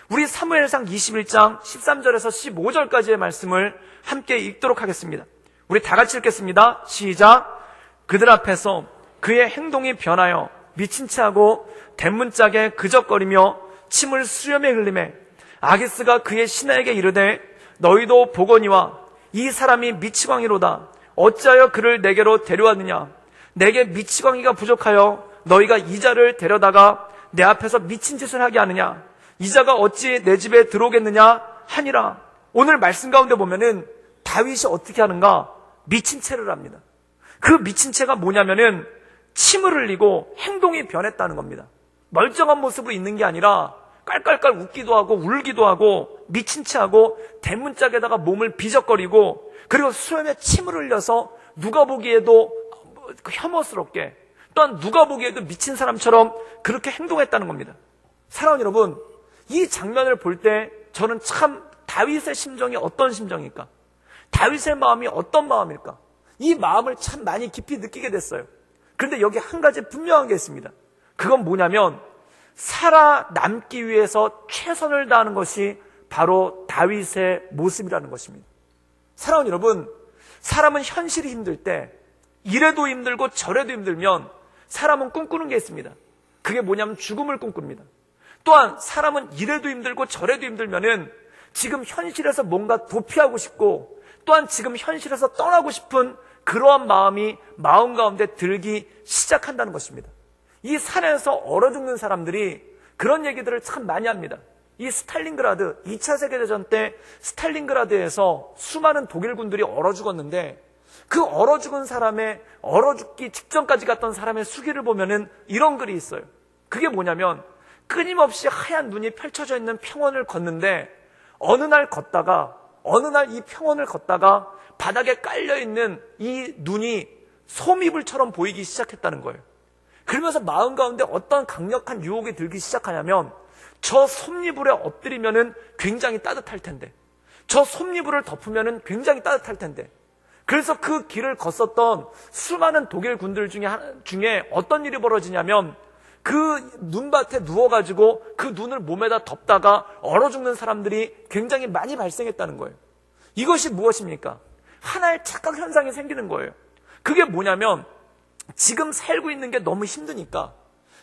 우리 사무엘상 21장 13절에서 15절까지의 말씀을 함께 읽도록 하겠습니다. 우리 다 같이 읽겠습니다. 시작. 그들 앞에서 그의 행동이 변하여 미친 체하고 대문짝에 그적거리며 침을 수염에 흘리매 아기스가 그의 신하에게 이르되 너희도 보거니와 이 사람이 미치광이로다. 어찌하여 그를 내게로 데려왔느냐? 내게 미치광이가 부족하여 너희가 이자를 데려다가 내 앞에서 미친 짓을 하게 하느냐? 이자가 어찌 내 집에 들어오겠느냐 하니라. 오늘 말씀 가운데 보면은 다윗이 어떻게 하는가? 미친 채를 합니다. 그 미친 채가 뭐냐면은 침을 흘리고 행동이 변했다는 겁니다. 멀쩡한 모습으로 있는 게 아니라 깔깔깔 웃기도 하고 울기도 하고 미친 채하고 대문짝에다가 몸을 비적거리고 그리고 수염에 침을 흘려서 누가 보기에도 혐오스럽게 또한 누가 보기에도 미친 사람처럼 그렇게 행동했다는 겁니다. 사랑하는 여러분, 이 장면을 볼 때 저는 참 다윗의 심정이 어떤 심정일까? 다윗의 마음이 어떤 마음일까? 이 마음을 참 많이 깊이 느끼게 됐어요. 그런데 여기 한 가지 분명한 게 있습니다. 그건 뭐냐면 살아남기 위해서 최선을 다하는 것이 바로 다윗의 모습이라는 것입니다. 사랑하는 여러분, 사람은 현실이 힘들 때 이래도 힘들고 저래도 힘들면 사람은 꿈꾸는 게 있습니다. 그게 뭐냐면 죽음을 꿈꿉니다. 또한 사람은 이래도 힘들고 저래도 힘들면은 지금 현실에서 뭔가 도피하고 싶고 또한 지금 현실에서 떠나고 싶은 그러한 마음이 마음 가운데 들기 시작한다는 것입니다. 이 산에서 얼어 죽는 사람들이 그런 얘기들을 참 많이 합니다. 이 스탈린그라드 2차 세계대전 때 스탈린그라드에서 수많은 독일군들이 얼어 죽었는데 그 얼어 죽은 사람의 얼어 죽기 직전까지 갔던 사람의 수기를 보면은 이런 글이 있어요. 그게 뭐냐면 끊임없이 하얀 눈이 펼쳐져 있는 평원을 걷는데 어느 날 이 평원을 걷다가 바닥에 깔려있는 이 눈이 솜이불처럼 보이기 시작했다는 거예요. 그러면서 마음 가운데 어떤 강력한 유혹이 들기 시작하냐면 저 솜이불에 엎드리면은 굉장히 따뜻할 텐데 저 솜이불을 덮으면은 굉장히 따뜻할 텐데 그래서 그 길을 걷었던 수많은 독일 군들 중에 어떤 일이 벌어지냐면 그 눈밭에 누워가지고 그 눈을 몸에다 덮다가 얼어 죽는 사람들이 굉장히 많이 발생했다는 거예요. 이것이 무엇입니까? 하나의 착각 현상이 생기는 거예요. 그게 뭐냐면 지금 살고 있는 게 너무 힘드니까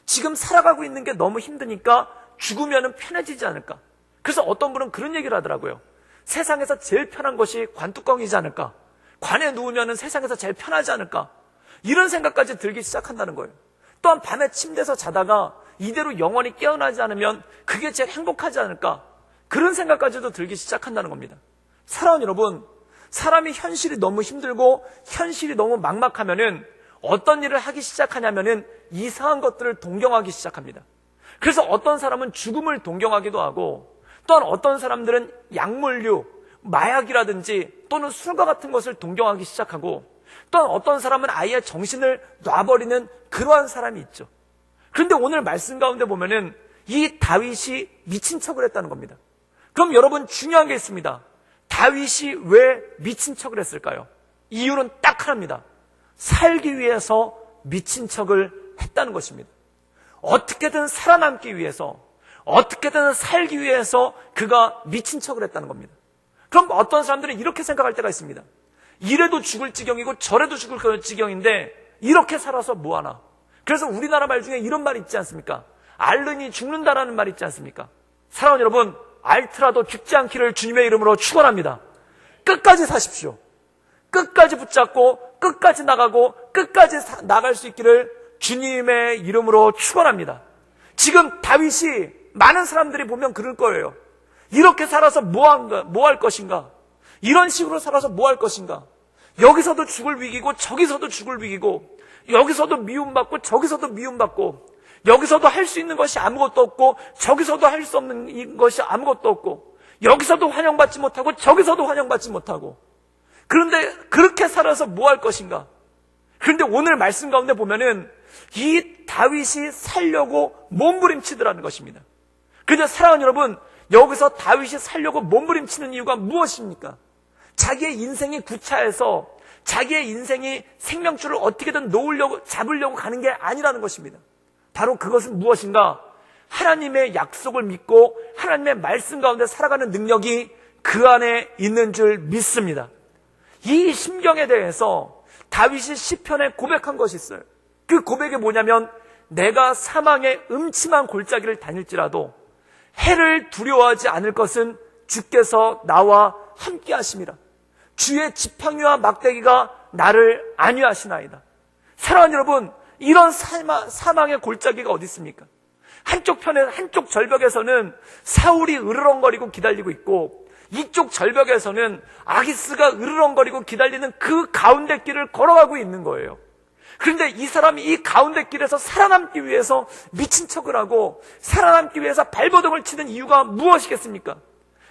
지금 살아가고 있는 게 너무 힘드니까 죽으면 편해지지 않을까. 그래서 어떤 분은 그런 얘기를 하더라고요. 세상에서 제일 편한 것이 관뚜껑이지 않을까. 관에 누우면 세상에서 제일 편하지 않을까. 이런 생각까지 들기 시작한다는 거예요. 또한 밤에 침대에서 자다가 이대로 영원히 깨어나지 않으면 그게 제일 행복하지 않을까. 그런 생각까지도 들기 시작한다는 겁니다. 사랑하는 여러분, 사람이 현실이 너무 힘들고 현실이 너무 막막하면은 어떤 일을 하기 시작하냐면은 이상한 것들을 동경하기 시작합니다. 그래서 어떤 사람은 죽음을 동경하기도 하고 또한 어떤 사람들은 약물류, 마약이라든지 또는 술과 같은 것을 동경하기 시작하고 또한 어떤 사람은 아예 정신을 놔버리는 그러한 사람이 있죠. 그런데 오늘 말씀 가운데 보면은 이 다윗이 미친 척을 했다는 겁니다. 그럼 여러분 중요한 게 있습니다. 다윗이 왜 미친 척을 했을까요? 이유는 딱 하나입니다. 살기 위해서 미친 척을 했다는 것입니다. 어떻게든 살아남기 위해서, 어떻게든 살기 위해서 그가 미친 척을 했다는 겁니다. 그럼 어떤 사람들은 이렇게 생각할 때가 있습니다. 이래도 죽을 지경이고 저래도 죽을 지경인데 이렇게 살아서 뭐하나. 그래서 우리나라 말 중에 이런 말이 있지 않습니까? 앓느니 죽는다라는 말이 있지 않습니까? 사랑하는 여러분, 앓더라도 죽지 않기를 주님의 이름으로 축원합니다. 끝까지 사십시오. 끝까지 붙잡고 끝까지 나가고 끝까지 나갈 수 있기를 주님의 이름으로 축원합니다. 지금 다윗이 많은 사람들이 보면 그럴 거예요. 이렇게 살아서 뭐 할 것인가? 이런 식으로 살아서 뭐 할 것인가? 여기서도 죽을 위기고 저기서도 죽을 위기고, 여기서도 미움받고 저기서도 미움받고, 여기서도 할 수 있는 것이 아무것도 없고 저기서도 할 수 없는 것이 아무것도 없고, 여기서도 환영받지 못하고 저기서도 환영받지 못하고, 그런데 그렇게 살아서 뭐 할 것인가? 그런데 오늘 말씀 가운데 보면은 이 다윗이 살려고 몸부림치더라는 것입니다. 그런데 사랑하는 여러분, 여기서 다윗이 살려고 몸부림치는 이유가 무엇입니까? 자기의 인생이 구차해서 자기의 인생이 생명줄을 어떻게든 잡으려고 가는 게 아니라는 것입니다. 바로 그것은 무엇인가? 하나님의 약속을 믿고 하나님의 말씀 가운데 살아가는 능력이 그 안에 있는 줄 믿습니다. 이 심경에 대해서 다윗이 시편에 고백한 것이 있어요. 그 고백이 뭐냐면, 내가 사망의 음침한 골짜기를 다닐지라도 해를 두려워하지 않을 것은 주께서 나와 함께 하심이라. 주의 지팡이와 막대기가 나를 안위하시나이다. 사랑하는 여러분, 이런 사망의 골짜기가 어디 있습니까? 한쪽 절벽에서는 사울이 으르렁거리고 기다리고 있고, 이쪽 절벽에서는 아기스가 으르렁거리고 기다리는 그 가운데 길을 걸어가고 있는 거예요. 그런데 이 사람이 이 가운데 길에서 살아남기 위해서 미친 척을 하고 살아남기 위해서 발버둥을 치는 이유가 무엇이겠습니까?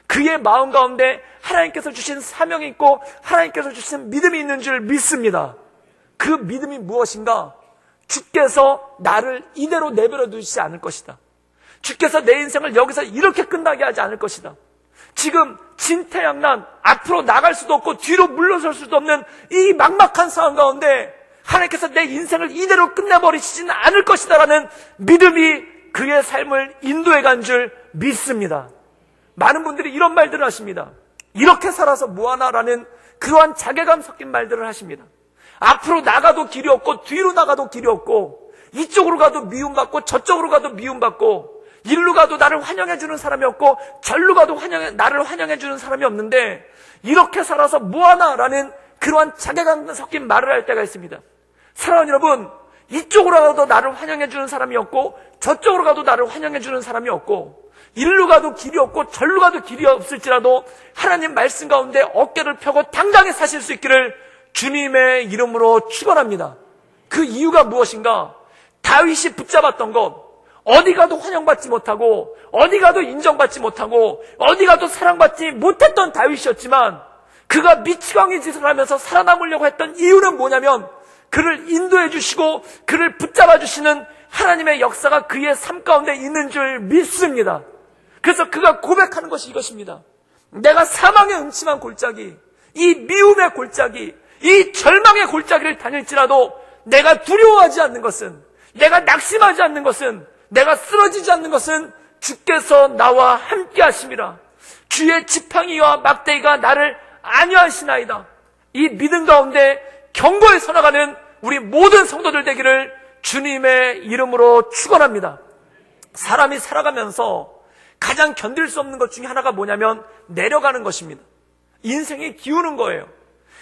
그의 마음 가운데 하나님께서 주신 사명이 있고 하나님께서 주신 믿음이 있는 줄 믿습니다. 그 믿음이 무엇인가? 주께서 나를 이대로 내버려 두시지 않을 것이다. 주께서 내 인생을 여기서 이렇게 끝나게 하지 않을 것이다. 지금 진퇴양난, 앞으로 나갈 수도 없고 뒤로 물러설 수도 없는 이 막막한 상황 가운데 하나님께서 내 인생을 이대로 끝내버리시지는 않을 것이다라는 믿음이 그의 삶을 인도해 간 줄 믿습니다. 많은 분들이 이런 말들을 하십니다. 이렇게 살아서 뭐하나라는 그러한 자괴감 섞인 말들을 하십니다. 앞으로 나가도 길이 없고 뒤로 나가도 길이 없고, 이쪽으로 가도 미움받고 저쪽으로 가도 미움받고, 일로 가도 나를 환영해주는 사람이 없고 절로 가도 나를 환영해주는 사람이 없는데 이렇게 살아서 뭐하나라는 그러한 자괴감 섞인 말을 할 때가 있습니다. 사랑하는 여러분, 이쪽으로 가도 나를 환영해주는 사람이 없고 저쪽으로 가도 나를 환영해주는 사람이 없고, 일로 가도 길이 없고 절로 가도 길이 없을지라도 하나님 말씀 가운데 어깨를 펴고 당당히 사실 수 있기를 주님의 이름으로 축원합니다. 그 이유가 무엇인가? 다윗이 붙잡았던 것, 어디 가도 환영받지 못하고 어디 가도 인정받지 못하고 어디 가도 사랑받지 못했던 다윗이었지만, 그가 미치광이 짓을 하면서 살아남으려고 했던 이유는 뭐냐면, 그를 인도해 주시고 그를 붙잡아 주시는 하나님의 역사가 그의 삶 가운데 있는 줄 믿습니다. 그래서 그가 고백하는 것이 이것입니다. 내가 사망의 음침한 골짜기, 이 미움의 골짜기, 이 절망의 골짜기를 다닐지라도 내가 두려워하지 않는 것은, 내가 낙심하지 않는 것은, 내가 쓰러지지 않는 것은 주께서 나와 함께 하심이라. 주의 지팡이와 막대기가 나를 안위하시나이다. 이 믿음 가운데 경고에 서나가는 우리 모든 성도들 되기를 주님의 이름으로 축원합니다. 사람이 살아가면서 가장 견딜 수 없는 것 중에 하나가 뭐냐면 내려가는 것입니다. 인생이 기우는 거예요.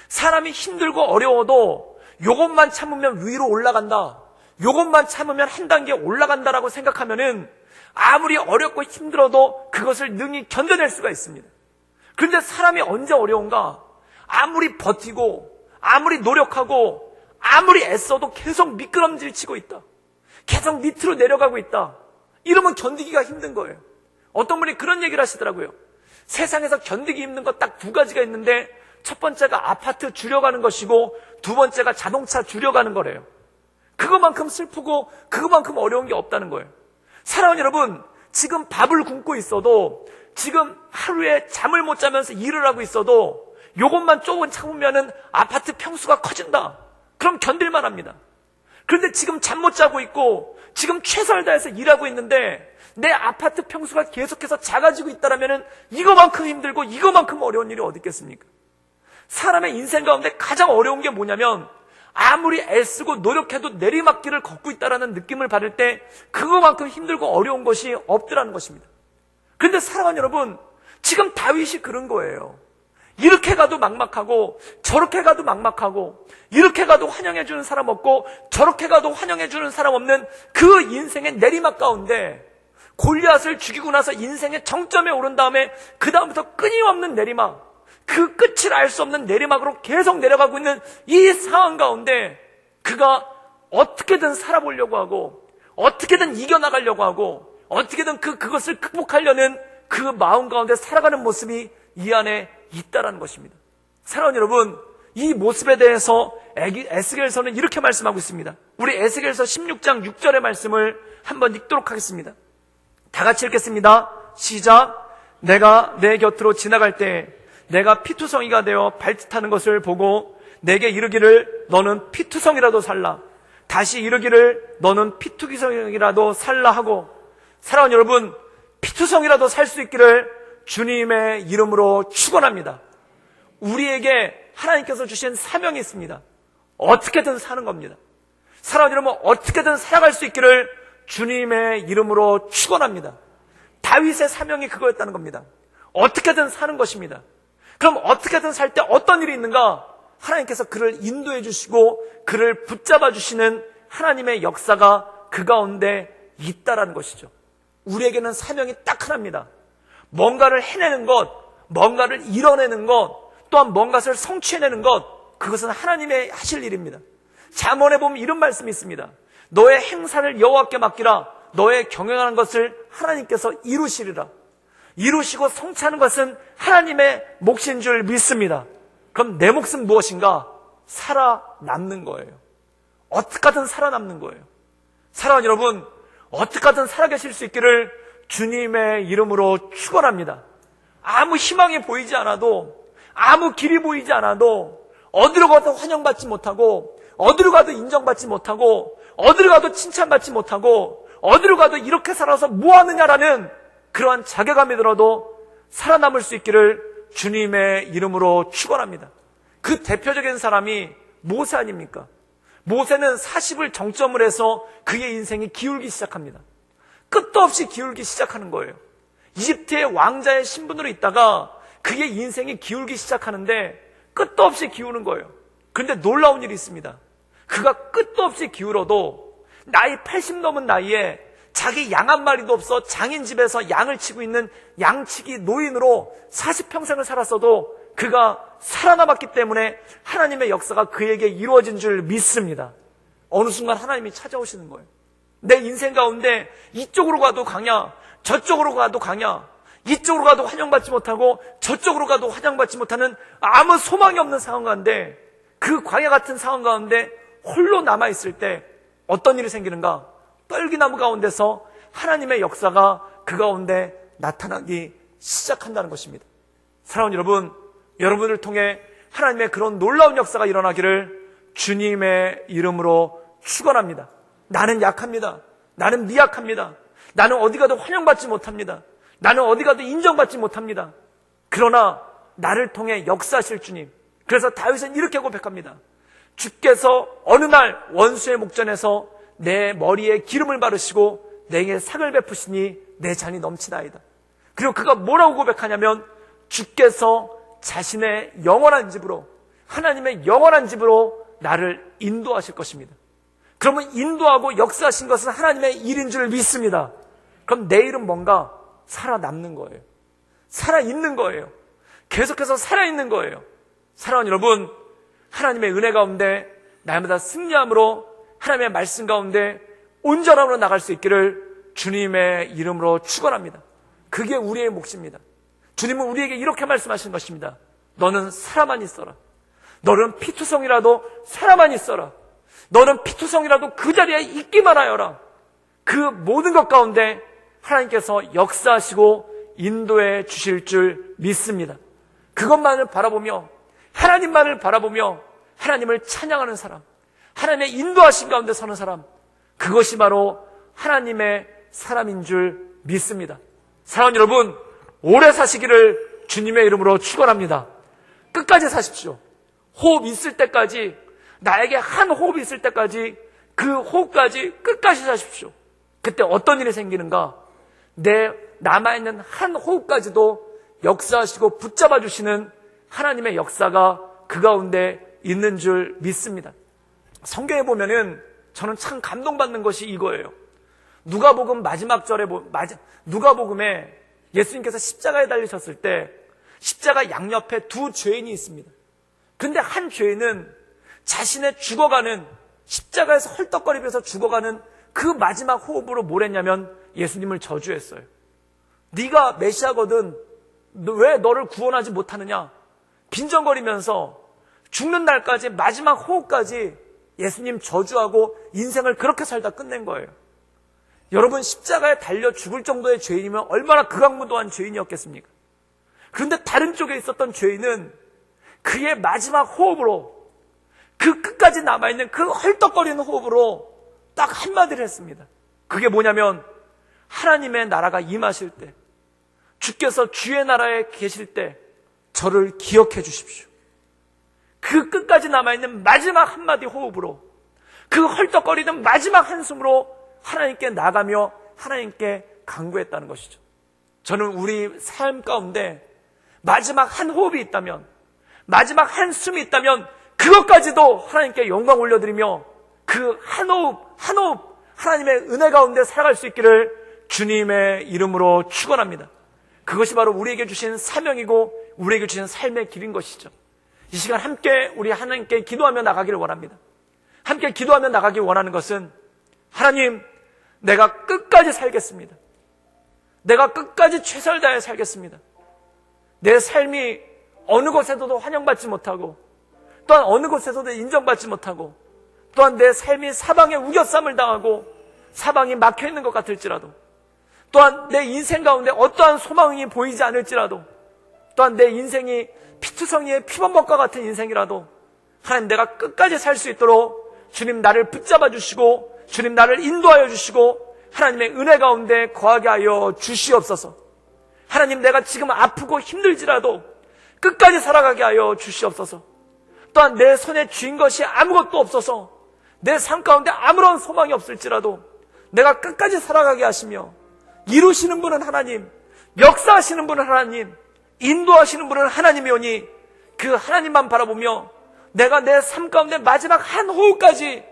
사람이 힘들고 어려워도 요것만 참으면 위로 올라간다, 요것만 참으면 한 단계 올라간다라고 생각하면은 아무리 어렵고 힘들어도 그것을 능히 견뎌낼 수가 있습니다. 그런데 사람이 언제 어려운가? 아무리 버티고 아무리 노력하고 아무리 애써도 계속 미끄럼질 치고 있다, 계속 밑으로 내려가고 있다, 이러면 견디기가 힘든 거예요. 어떤 분이 그런 얘기를 하시더라고요. 세상에서 견디기 힘든 것 딱 두 가지가 있는데, 첫 번째가 아파트 줄여가는 것이고 두 번째가 자동차 줄여가는 거래요. 그것만큼 슬프고 그것만큼 어려운 게 없다는 거예요. 사랑하는 여러분, 지금 밥을 굶고 있어도, 지금 하루에 잠을 못 자면서 일을 하고 있어도 요것만 조금 참으면은 아파트 평수가 커진다, 그럼 견딜만 합니다. 그런데 지금 잠 못 자고 있고 지금 최선을 다해서 일하고 있는데 내 아파트 평수가 계속해서 작아지고 있다라면은 이거만큼 힘들고 이거만큼 어려운 일이 어디 있겠습니까? 사람의 인생 가운데 가장 어려운 게 뭐냐면, 아무리 애쓰고 노력해도 내리막길을 걷고 있다라는 느낌을 받을 때 그거만큼 힘들고 어려운 것이 없더라는 것입니다. 그런데 사랑하는 여러분, 지금 다윗이 그런 거예요. 이렇게 가도 막막하고 저렇게 가도 막막하고, 이렇게 가도 환영해주는 사람 없고 저렇게 가도 환영해주는 사람 없는 그 인생의 내리막 가운데 골리앗을 죽이고 나서 인생의 정점에 오른 다음에 그 다음부터 끊임없는 내리막, 그 끝을 알 수 없는 내리막으로 계속 내려가고 있는 이 상황 가운데 그가 어떻게든 살아보려고 하고 어떻게든 이겨나가려고 하고 어떻게든 그것을 극복하려는 그 마음 가운데 살아가는 모습이 이 안에 있다라는 것입니다. 사랑하는 여러분, 이 모습에 대해서 에스겔서는 이렇게 말씀하고 있습니다. 우리 에스겔서 16장 6절의 말씀을 한번 읽도록 하겠습니다. 다 같이 읽겠습니다. 시작. 내가 내 곁으로 지나갈 때 내가 피투성이가 되어 발짓하는 것을 보고 내게 이르기를 너는 피투성이라도 살라. 다시 이르기를 너는 피투기성이라도 살라 하고, 사랑하는 여러분, 피투성이라도 살 수 있기를 주님의 이름으로 축원합니다. 우리에게 하나님께서 주신 사명이 있습니다. 어떻게든 사는 겁니다. 사랑하는 여러분, 어떻게든 살아갈 수 있기를 주님의 이름으로 축원합니다. 다윗의 사명이 그거였다는 겁니다. 어떻게든 사는 것입니다. 그럼 어떻게든 살 때 어떤 일이 있는가? 하나님께서 그를 인도해 주시고 그를 붙잡아 주시는 하나님의 역사가 그 가운데 있다라는 것이죠. 우리에게는 사명이 딱 하나입니다. 뭔가를 해내는 것, 뭔가를 이뤄내는 것, 또한 뭔가를 성취해내는 것, 그것은 하나님의 하실 일입니다. 잠언에 보면 이런 말씀이 있습니다. 너의 행사를 여호와께 맡기라. 너의 경영하는 것을 하나님께서 이루시리라. 이루시고 성취하는 것은 하나님의 몫인 줄 믿습니다. 그럼 내 몫은 무엇인가? 살아남는 거예요. 어떻게든 살아남는 거예요. 사랑하는 여러분, 어떻게든 살아계실 수 있기를 주님의 이름으로 축원합니다. 아무 희망이 보이지 않아도, 아무 길이 보이지 않아도, 어디로 가도 환영받지 못하고, 어디로 가도 인정받지 못하고, 어디로 가도 칭찬받지 못하고, 어디로 가도 이렇게 살아서 뭐하느냐라는 그러한 자괴감이 들어도 살아남을 수 있기를 주님의 이름으로 축원합니다. 그 대표적인 사람이 모세 아닙니까? 모세는 40을 정점을 해서 그의 인생이 기울기 시작합니다. 끝도 없이 기울기 시작하는 거예요. 이집트의 왕자의 신분으로 있다가 그의 인생이 기울기 시작하는데 끝도 없이 기우는 거예요. 그런데 놀라운 일이 있습니다. 그가 끝도 없이 기울어도 나이 80 넘은 나이에 자기 양 한 마리도 없어 장인 집에서 양을 치고 있는 양치기 노인으로 40평생을 살았어도 그가 살아남았기 때문에 하나님의 역사가 그에게 이루어진 줄 믿습니다. 어느 순간 하나님이 찾아오시는 거예요. 내 인생 가운데 이쪽으로 가도 강야, 저쪽으로 가도 강야, 이쪽으로 가도 환영받지 못하고 저쪽으로 가도 환영받지 못하는 아무 소망이 없는 상황 가운데, 그 광야 같은 상황 가운데 홀로 남아있을 때 어떤 일이 생기는가? 떨기나무 가운데서 하나님의 역사가 그 가운데 나타나기 시작한다는 것입니다. 사랑하는 여러분, 여러분을 통해 하나님의 그런 놀라운 역사가 일어나기를 주님의 이름으로 축원합니다. 나는 약합니다. 나는 미약합니다. 나는 어디 가도 환영받지 못합니다. 나는 어디 가도 인정받지 못합니다. 그러나 나를 통해 역사하실 주님. 그래서 다윗은 이렇게 고백합니다. 주께서 어느 날 원수의 목전에서 내 머리에 기름을 바르시고 내게 상을 베푸시니 내 잔이 넘치나이다. 그리고 그가 뭐라고 고백하냐면 주께서 자신의 영원한 집으로, 하나님의 영원한 집으로 나를 인도하실 것입니다. 그러면 인도하고 역사하신 것은 하나님의 일인 줄 믿습니다. 그럼 내일은 뭔가? 살아남는 거예요. 살아있는 거예요. 계속해서 살아있는 거예요. 사랑하는 여러분, 하나님의 은혜 가운데 날마다 승리함으로 하나님의 말씀 가운데 온전함으로 나갈 수 있기를 주님의 이름으로 축원합니다. 그게 우리의 몫입니다. 주님은 우리에게 이렇게 말씀하시는 것입니다. 너는 살아만 있어라. 너는 피투성이라도 살아만 있어라. 너는 피투성이라도 그 자리에 있기만 하여라. 그 모든 것 가운데 하나님께서 역사하시고 인도해 주실 줄 믿습니다. 그것만을 바라보며, 하나님만을 바라보며 하나님을 찬양하는 사람, 하나님의 인도하신 가운데 서는 사람, 그것이 바로 하나님의 사람인 줄 믿습니다. 사랑하는 여러분, 오래 사시기를 주님의 이름으로 축원합니다. 끝까지 사십시오. 호흡 있을 때까지, 나에게 한 호흡이 있을 때까지, 그 호흡까지 끝까지 사십시오. 그때 어떤 일이 생기는가? 내 남아있는 한 호흡까지도 역사하시고 붙잡아 주시는 하나님의 역사가 그 가운데 있는 줄 믿습니다. 성경에 보면은 저는 참 감동받는 것이 이거예요. 누가복음 마지막 절에 누가복음에 예수님께서 십자가에 달리셨을 때 십자가 양옆에 두 죄인이 있습니다. 근데 한 죄인은 자신의 죽어가는, 십자가에서 헐떡거리면서 죽어가는 그 마지막 호흡으로 뭘 했냐면 예수님을 저주했어요. 네가 메시아거든 왜 너를 구원하지 못하느냐. 빈정거리면서 죽는 날까지 마지막 호흡까지 예수님 저주하고 인생을 그렇게 살다 끝낸 거예요. 여러분, 십자가에 달려 죽을 정도의 죄인이면 얼마나 극악무도한 죄인이었겠습니까? 그런데 다른 쪽에 있었던 죄인은 그의 마지막 호흡으로, 그 끝까지 남아있는 그 헐떡거리는 호흡으로 딱 한마디를 했습니다. 그게 뭐냐면, 하나님의 나라가 임하실 때, 주께서 주의 나라에 계실 때 저를 기억해 주십시오. 그 끝까지 남아있는 마지막 한마디 호흡으로, 그 헐떡거리는 마지막 한숨으로 하나님께 나가며 하나님께 간구했다는 것이죠. 저는 우리 삶 가운데 마지막 한 호흡이 있다면, 마지막 한 숨이 있다면 그것까지도 하나님께 영광 올려드리며 그 한 호흡 한 호흡 하나님의 은혜 가운데 살아갈 수 있기를 주님의 이름으로 축원합니다. 그것이 바로 우리에게 주신 사명이고 우리에게 주신 삶의 길인 것이죠. 이 시간 함께 우리 하나님께 기도하며 나가기를 원합니다. 함께 기도하며 나가기 원하는 것은, 하나님, 내가 끝까지 살겠습니다. 내가 끝까지 최선을 다해 살겠습니다. 내 삶이 어느 곳에서도 환영받지 못하고, 또한 어느 곳에서도 인정받지 못하고, 또한 내 삶이 사방에 우겨쌈을 당하고 사방이 막혀있는 것 같을지라도, 또한 내 인생 가운데 어떠한 소망이 보이지 않을지라도, 또한 내 인생이 피투성이의 피범벅과 같은 인생이라도 하나님, 내가 끝까지 살 수 있도록 주님 나를 붙잡아 주시고 주님 나를 인도하여 주시고 하나님의 은혜 가운데 거하게 하여 주시옵소서. 하나님, 내가 지금 아프고 힘들지라도 끝까지 살아가게 하여 주시옵소서. 또한 내 손에 쥔 것이 아무것도 없어서 내 삶 가운데 아무런 소망이 없을지라도 내가 끝까지 살아가게 하시며, 이루시는 분은 하나님, 역사하시는 분은 하나님, 인도하시는 분은 하나님이오니 그 하나님만 바라보며 내가 내 삶 가운데 마지막 한 호흡까지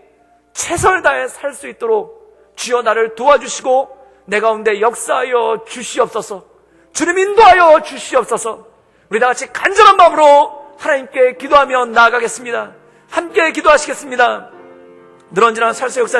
최선을 다해 살 수 있도록 주여 나를 도와주시고 내 가운데 역사하여 주시옵소서. 주님 인도하여 주시옵소서. 우리 다 같이 간절한 마음으로 하나님께 기도하며 나아가겠습니다. 함께 기도하시겠습니다. 늘어지는 살수 역사